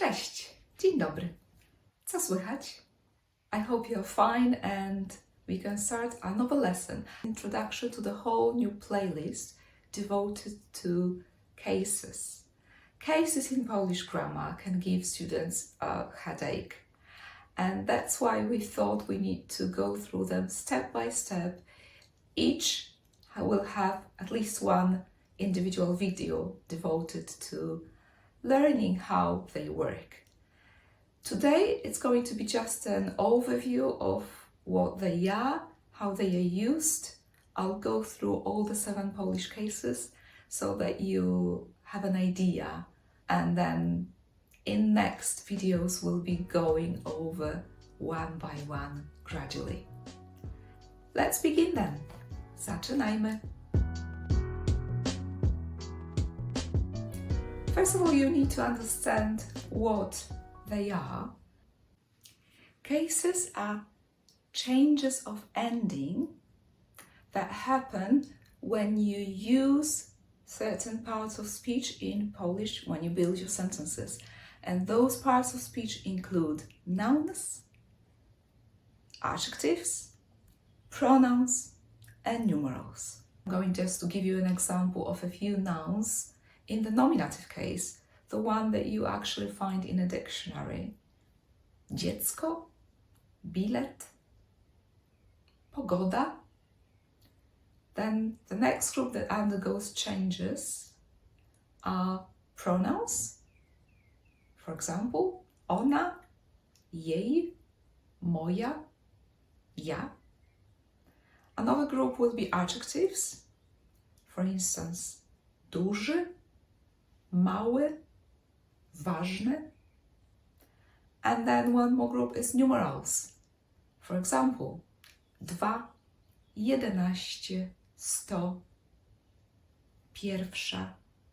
Cześć, dzień dobry. Co słychać? I hope you're fine and we can start another lesson. Introduction to the whole new playlist devoted to cases. Cases in Polish grammar can give students a headache. And that's why we thought we need to go through them step by step. Each will have at least one individual video devoted to learning how they work. Today it's going to be just an overview of what they are, how they are used. I'll go through all the 7 Polish cases so that you have an idea, and then in next videos we'll be going over one by one gradually. Let's begin then. Zaczynajmy. First of all, you need to understand what they are. Cases are changes of ending that happen when you use certain parts of speech in Polish when you build your sentences. And those parts of speech include nouns, adjectives, pronouns, and numerals. I'm going just to give you an example of a few nouns in the nominative case, the one that you actually find in a dictionary. Dziecko, bilet, pogoda. Then the next group that undergoes changes are pronouns. For example, ona, jej, moja, ja. Another group will be adjectives. For instance, duży, mały, ważny. And then one more group is numerals. For example, 2, 11, 100, pierwsza,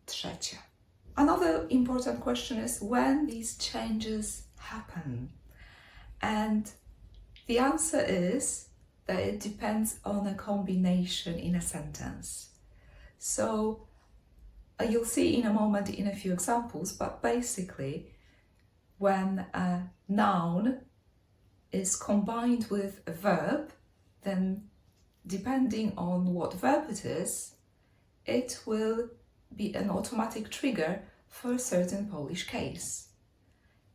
trzecia. Another important question is when these changes happen. And the answer is that it depends on a combination in a sentence. So you'll see in a moment in a few examples, but basically when a noun is combined with a verb, then depending on what verb it is, it will be an automatic trigger for a certain Polish case.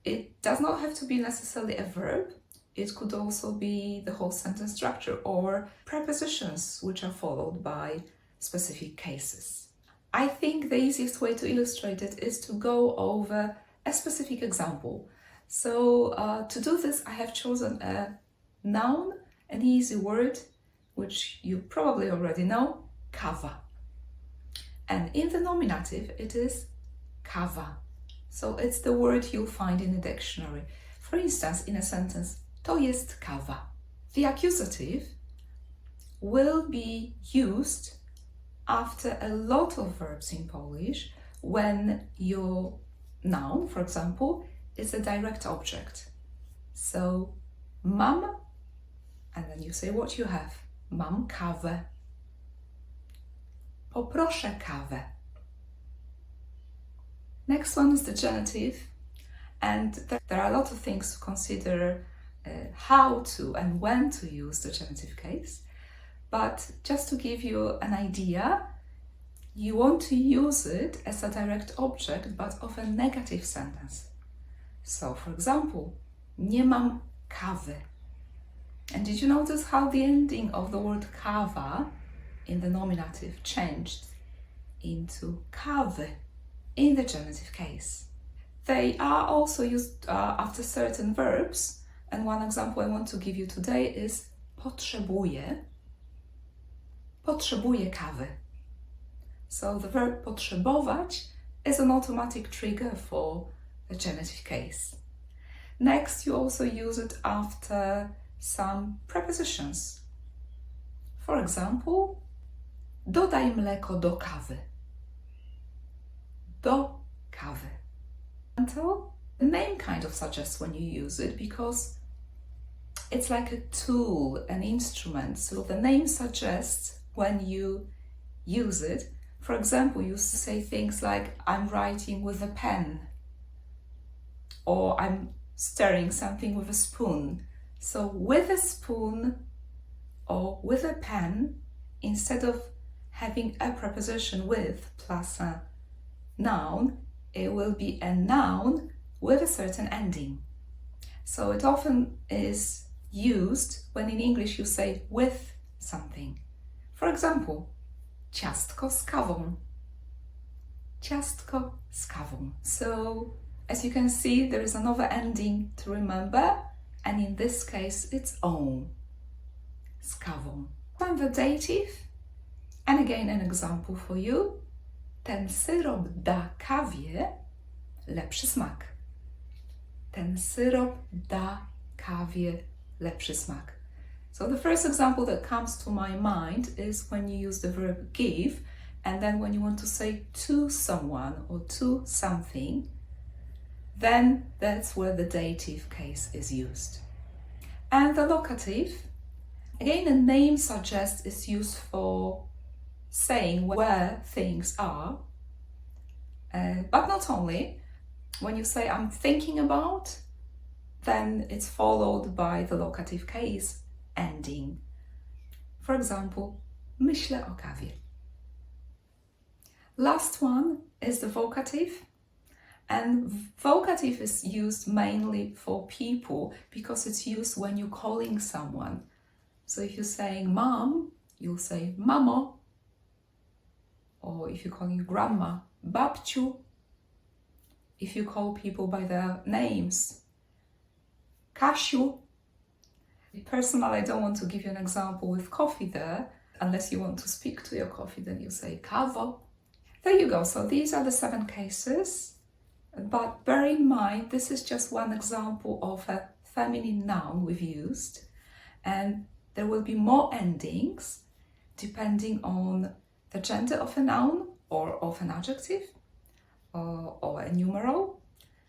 It does not have to be necessarily a verb. It could also be the whole sentence structure or prepositions which are followed by specific cases. I think the easiest way to illustrate it is to go over a specific example. So to do this, I have chosen a noun, an easy word, which you probably already know, kawa. And in the nominative, it is kawa. So it's the word you'll find in the dictionary. For instance, in a sentence, to jest kawa. The accusative will be used after a lot of verbs in Polish when your noun, for example, is a direct object. So, mam, and then you say what you have. Mam kawę. Poproszę kawę. Next one is the genitive, and there are a lot of things to consider how to and when to use the genitive case. But just to give you an idea, you want to use it as a direct object, but of a negative sentence. So, for example, nie mam kawy. And did you notice how the ending of the word kawa in the nominative changed into kawy in the genitive case? They are also used after certain verbs, and one example I want to give you today is potrzebuję. Potrzebuję kawy. So the verb potrzebować is an automatic trigger for the genitive case. Next, you also use it after some prepositions. For example, dodaj mleko do kawy. Do kawy. The name kind of suggests when you use it because it's like a tool, an instrument. So the name suggests when you use it. For example, you say things like, I'm writing with a pen. or I'm stirring something with a spoon. So with a spoon or with a pen, instead of having a preposition with plus a noun, it will be a noun with a certain ending. So it often is used when in English you say with something. For example, ciastko z kawą. Ciastko z kawą. So as you can see, there is another ending to remember, and in this case it's on. Z kawą. And the dative, and again an example for you. Ten syrop da kawie lepszy smak. Ten syrop da kawie lepszy smak. So the first example that comes to my mind is when you use the verb give, and then when you want to say to someone or to something, then that's where the dative case is used. And the locative, again, the name suggests is used for saying where things are, but not only. When you say I'm thinking about, then it's followed by the locative case ending. For example, myślę o kawie. Last one is the vocative, and vocative is used mainly for people because it's used when you're calling someone. So if you're saying mom, you'll say mamo, or if you're calling grandma, babciu. If you call people by their names, Kasiu. Personally, I don't want to give you an example with coffee there. Unless you want to speak to your coffee, then you say kawo. There you go. So these are the 7 cases. But bear in mind, this is just one example of a feminine noun we've used. And there will be more endings depending on the gender of a noun or of an adjective or a numeral.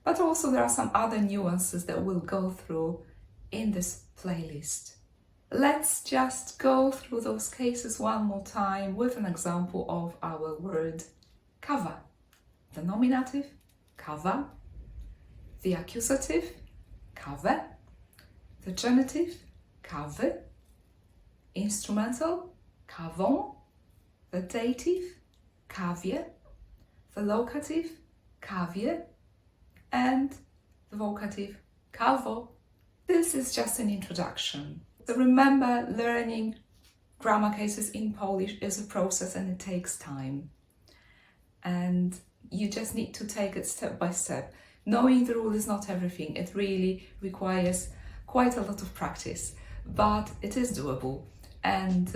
But also there are some other nuances that we'll go through in this playlist. Let's just go through those cases one more time with an example of our word kawa. The nominative, kawa. The accusative, kawę. The genitive, kawy. Instrumental, kawą. The dative, kawie. The locative, kawie. And the vocative, kawo. This is just an introduction. So remember, learning grammar cases in Polish is a process and it takes time. And you just need to take it step by step. Knowing the rule is not everything. It really requires quite a lot of practice, but it is doable. And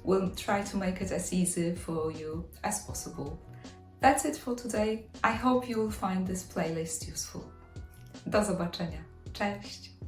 we'll try to make it as easy for you as possible. That's it for today. I hope you will find this playlist useful. Do zobaczenia. Cześć!